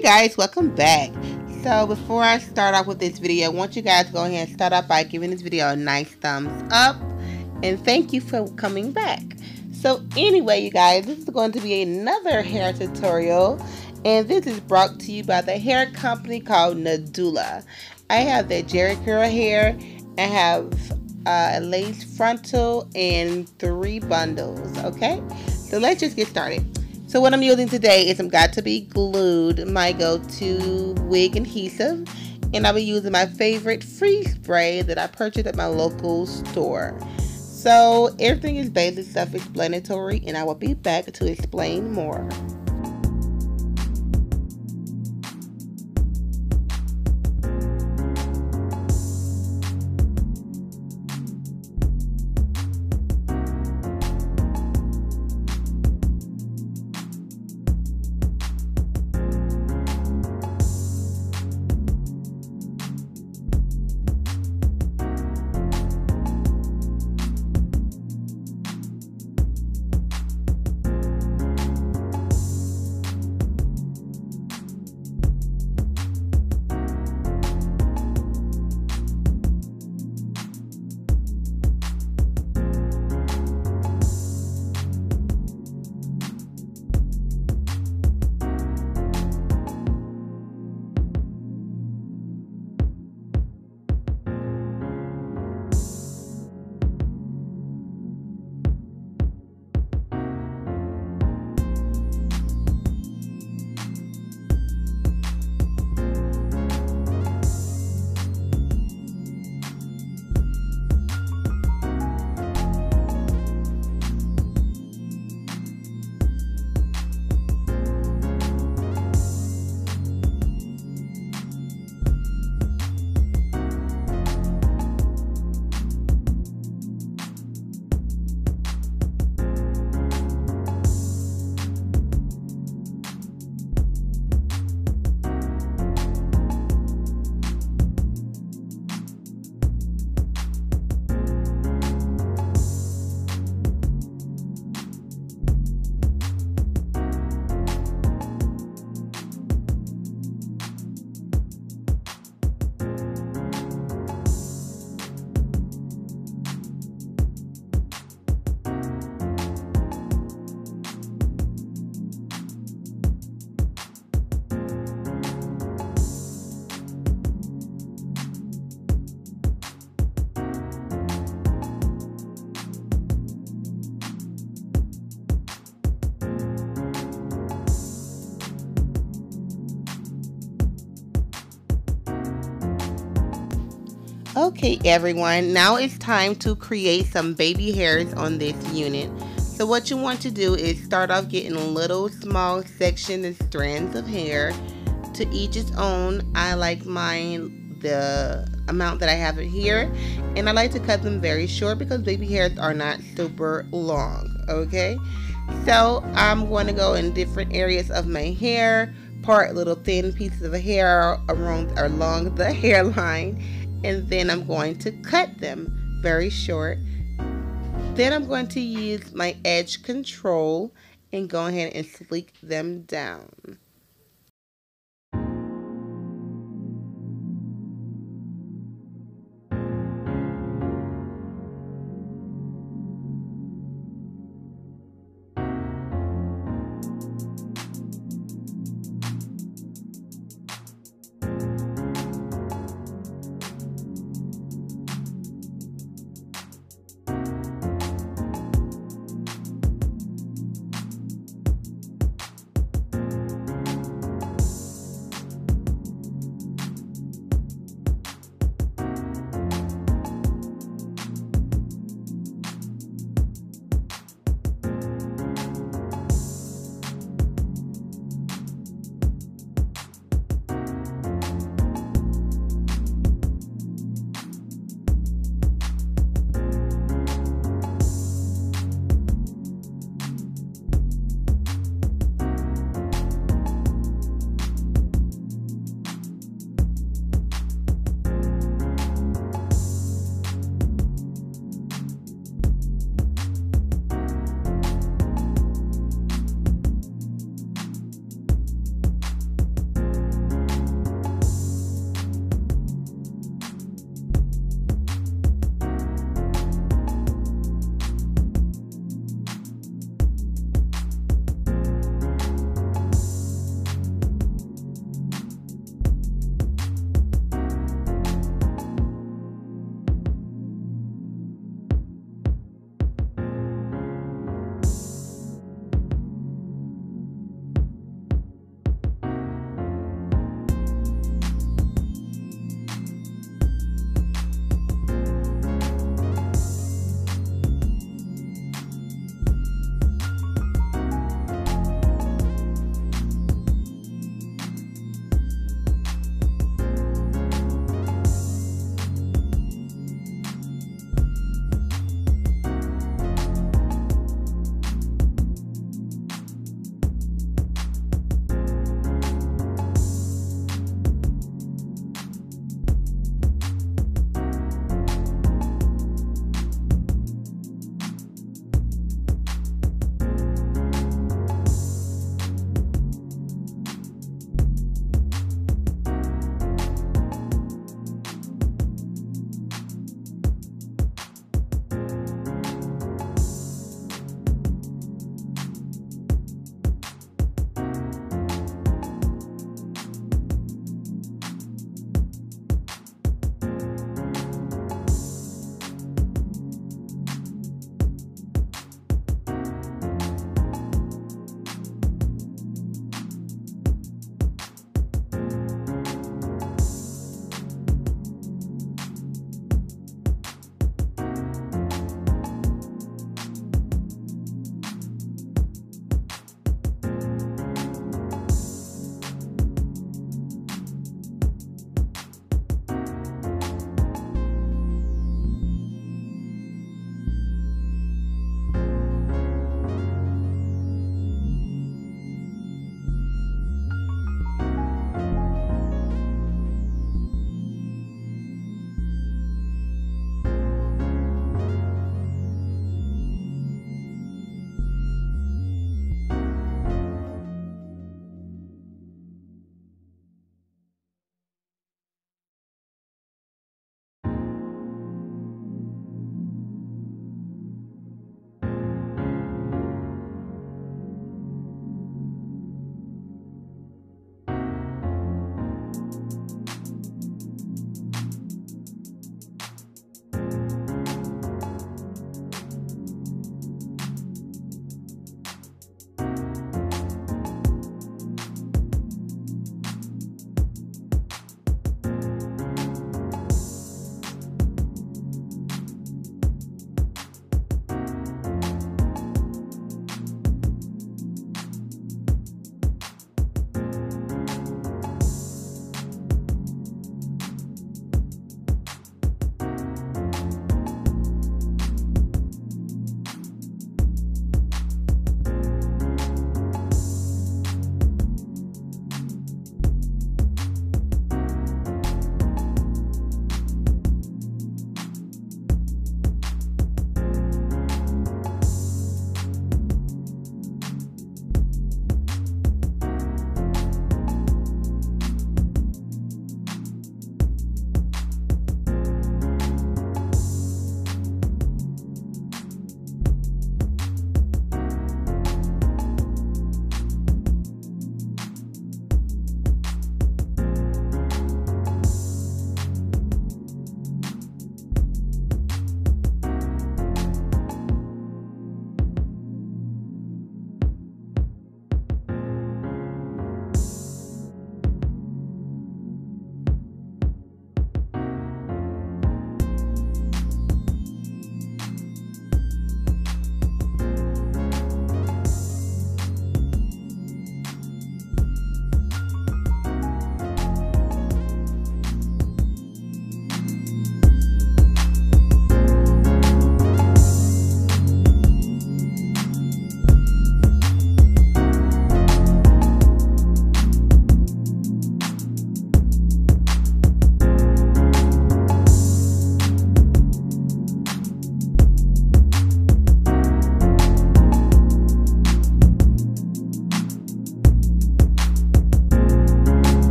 Hey guys, welcome back. So before I start off with this video, I want you guys to go ahead and start off by giving this video a nice thumbs up, and thank you for coming back. So anyway, you guys, this is going to be another hair tutorial, and this is brought to you by the hair company called Nadula. I have the Jerry curl hair. I have a lace frontal and 3 bundles. Okay, so let's just get started. So what I'm using today is some Got2b Glued, my go-to wig adhesive, and I'll be using my favorite freeze spray that I purchased at my local store. So everything is basic, self-explanatory, and I will be back to explain more. Okay everyone, now it's time to create some baby hairs on this unit. So what you want to do is start off getting little small sections and strands of hair. To each its own. I like mine the amount that I have it here, and I like to cut them very short because baby hairs are not super long. Okay, so I'm going to go in different areas of my hair, part little thin pieces of hair along the hairline, and then I'm going to cut them very short. Then I'm going to use my edge control and go ahead and sleek them down.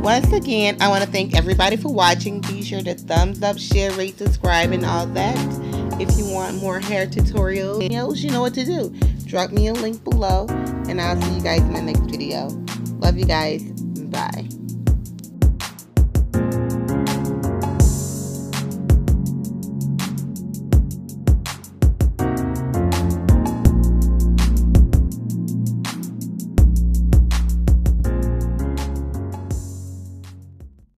once again, I want to thank everybody for watching. Be sure to thumbs up, share, rate, subscribe, and all that. If you want more hair tutorials, you know what to do. Drop me a link below, and I'll see you guys in my next video. Love you guys. Bye.